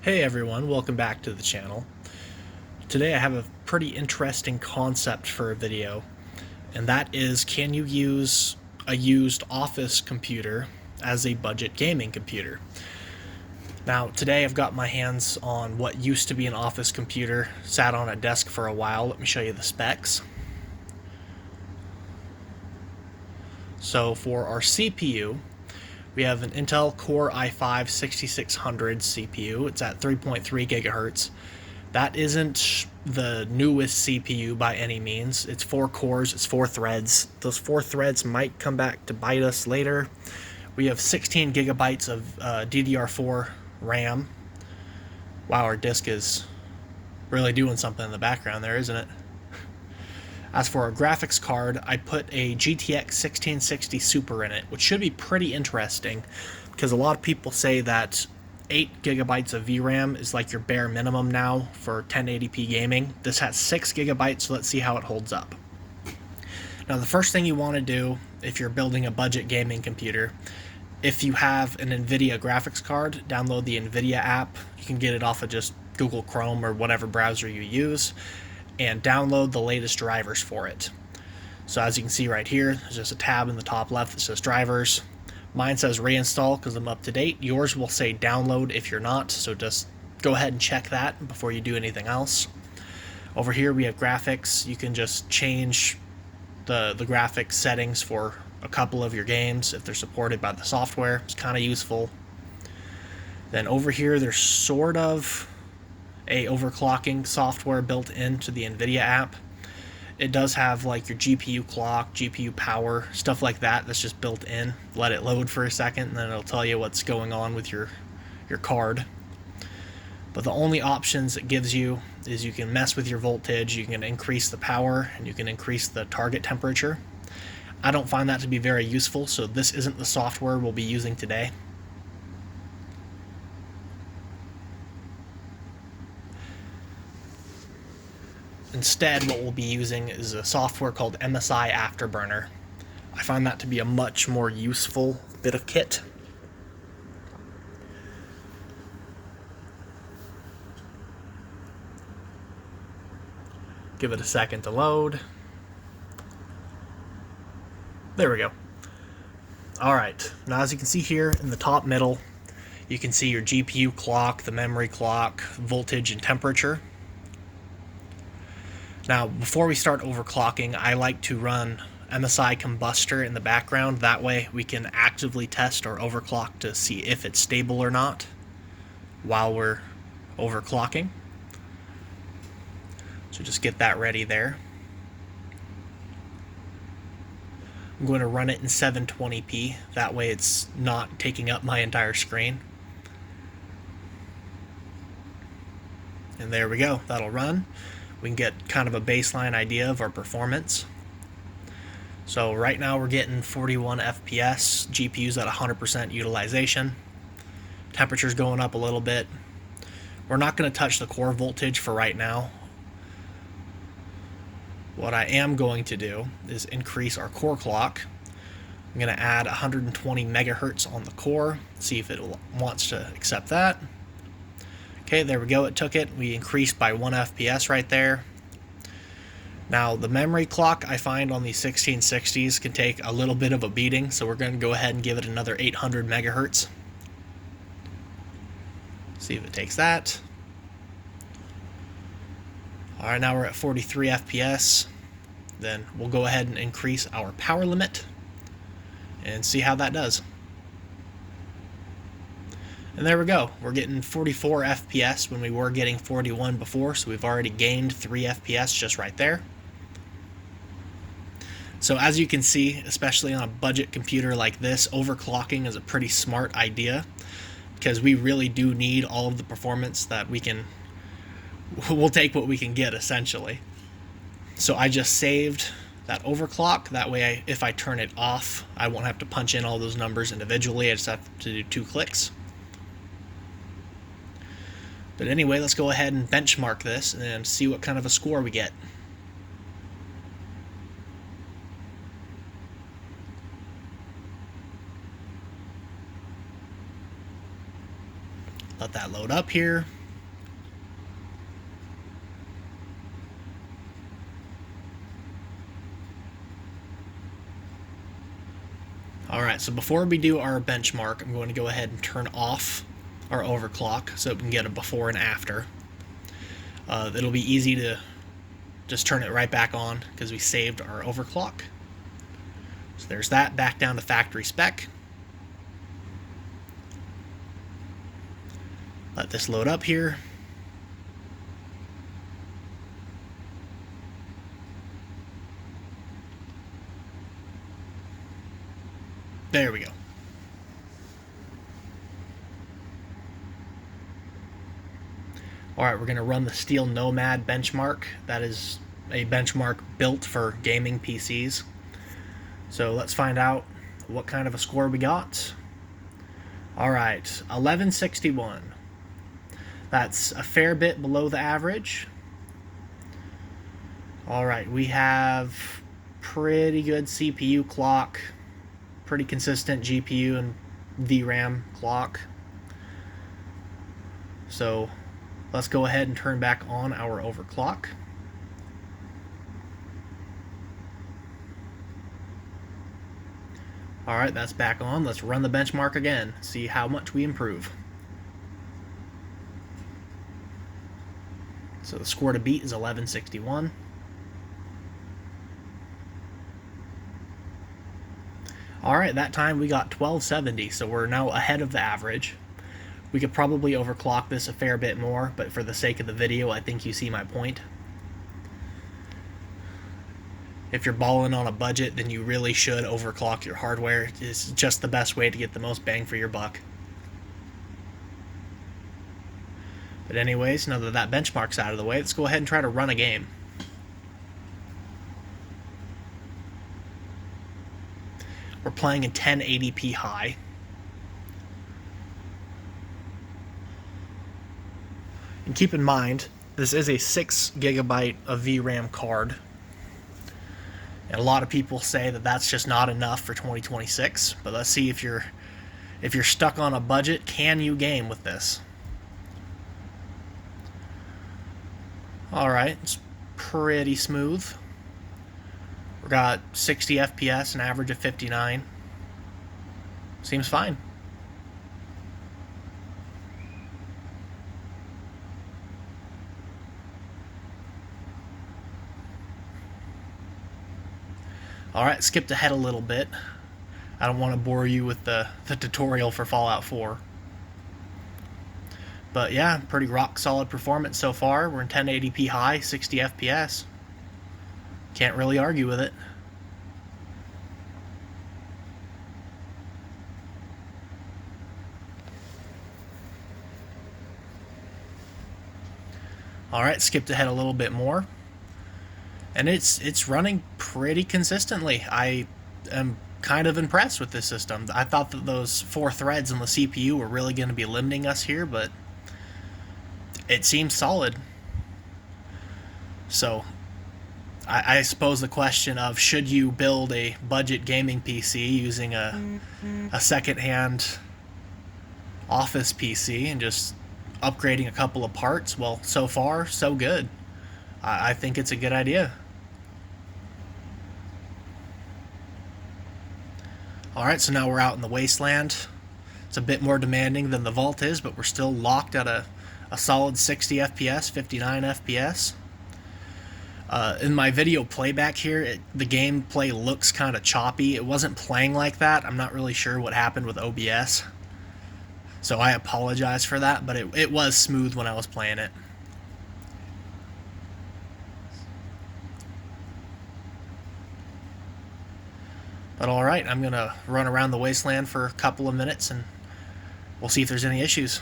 Hey everyone, welcome back to the channel. Today I have a pretty interesting concept for a video, and that is, can you use a used office computer as a budget gaming computer? Now today I've got my hands on what used to be an office computer, sat on a desk for a while. Let me show you the specs. So for our CPU, we have an Intel Core i5-6600 CPU. It's at 3.3 gigahertz. That isn't the newest CPU by any means. It's 4 cores, it's 4 threads. Those 4 threads might come back to bite us later. We have 16 gigabytes of DDR4 RAM. Wow, our disk is really doing something in the background there, isn't it? As for our graphics card, I put a GTX 1660 Super in it, which should be pretty interesting because a lot of people say that 8 gigabytes of VRAM is like your bare minimum now for 1080p gaming. This has 6 gigabytes, so let's see how it holds up. Now, the first thing you want to do if you're building a budget gaming computer, if you have an NVIDIA graphics card, download the NVIDIA app. You can get it off of just Google Chrome or whatever browser you use, and download the latest drivers for it. So as you can see right here, there's just a tab in the top left that says drivers. Mine says reinstall because I'm up to date. Yours will say download if you're not, so just go ahead and check that before you do anything else. Over here we have graphics. You can just change the graphics settings for a couple of your games if they're supported by the software. It's kind of useful. Then over here there's sort of a overclocking software built into the NVIDIA app. It does have like your GPU clock, GPU power, stuff like that that's just built in. Let it load for a second and then it'll tell you what's going on with your card. But the only options it gives you is you can mess with your voltage, you can increase the power, and you can increase the target temperature. I don't find that to be very useful, so this isn't the software we'll be using today. Instead, what we'll be using is a software called MSI Afterburner. I find that to be a much more useful bit of kit. Give it a second to load. There we go. Alright, now as you can see here in the top middle, you can see your GPU clock, the memory clock, voltage, and temperature. Now, before we start overclocking, I like to run MSI Combustor in the background. That way we can actively test our overclock to see if it's stable or not while we're overclocking. So just get that ready there. I'm going to run it in 720p. That way it's not taking up my entire screen. And there we go. That'll run. We can get kind of a baseline idea of our performance. So right now we're getting 41 FPS, GPU's at 100% utilization. Temperature's going up a little bit. We're not going to touch the core voltage for right now. What I am going to do is increase our core clock. I'm going to add 120 megahertz on the core, see if it wants to accept that. Okay, there we go, it took it. We increased by 1 FPS right there. Now, the memory clock I find on these 1660s can take a little bit of a beating, so we're going to go ahead and give it another 800 megahertz. See if it takes that. Alright, now we're at 43 FPS. Then we'll go ahead and increase our power limit and see how that does. And there we go. We're getting 44 FPS when we were getting 41 before, so we've already gained 3 FPS just right there. So as you can see, especially on a budget computer like this, overclocking is a pretty smart idea because we really do need all of the performance that we can. We'll take what we can get, essentially. So I just saved that overclock. That way, if I turn it off, I won't have to punch in all those numbers individually. I just have to do 2 clicks. But anyway, let's go ahead and benchmark this and see what kind of a score we get. Let that load up here. Alright, so before we do our benchmark, I'm going to go ahead and turn off our overclock so we can get a before and after. It'll be easy to just turn it right back on because we saved our overclock. So there's that, back down to factory spec. Let this load up here. There we go. Alright, we're going to run the Steel Nomad benchmark. That is a benchmark built for gaming PCs. So let's find out what kind of a score we got. Alright, 1161. That's a fair bit below the average. Alright, we have pretty good CPU clock, pretty consistent GPU and VRAM clock. So let's go ahead and turn back on our overclock. Alright, that's back on. Let's run the benchmark again, see how much we improve. So the score to beat is 1161. Alright, that time we got 1270, so we're now ahead of the average. We could probably overclock this a fair bit more, but for the sake of the video, I think you see my point. If you're balling on a budget, then you really should overclock your hardware. It's just the best way to get the most bang for your buck. But anyways, now that that benchmark's out of the way, let's go ahead and try to run a game. We're playing in 1080p high. And keep in mind, this is a 6 GB of VRAM card. And a lot of people say that that's just not enough for 2026. But let's see if you're stuck on a budget, can you game with this? Alright, it's pretty smooth. We got 60 FPS, an average of 59. Seems fine. Alright, skipped ahead a little bit. I don't want to bore you with the tutorial for Fallout 4. But yeah, pretty rock solid performance so far. We're in 1080p high, 60 FPS. Can't really argue with it. Alright, skipped ahead a little bit more. And it's running pretty consistently. I am kind of impressed with this system. I thought that those 4 threads on the CPU were really going to be limiting us here, but it seems solid. So I suppose the question of should you build a budget gaming PC using a second-hand office PC and just upgrading a couple of parts? Well, so far, so good. I think it's a good idea. Alright, so now we're out in the wasteland. It's a bit more demanding than the Vault is, but we're still locked at a solid 60 FPS, 59 FPS. In my video playback here, the gameplay looks kind of choppy. It wasn't playing like that. I'm not really sure what happened with OBS. So I apologize for that, but it was smooth when I was playing it. But alright, I'm going to run around the wasteland for a couple of minutes and we'll see if there's any issues.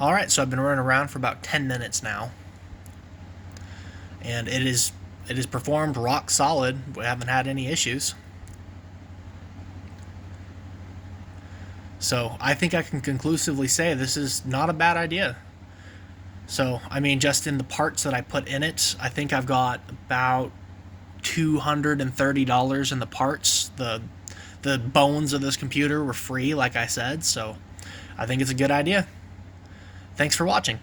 Alright, so I've been running around for about 10 minutes now. And it is performed rock solid. We haven't had any issues. So I think I can conclusively say this is not a bad idea. So, I mean, just in the parts that I put in it, I think I've got about $230 in the parts. The bones of this computer were free, like I said, so I think it's a good idea. Thanks for watching.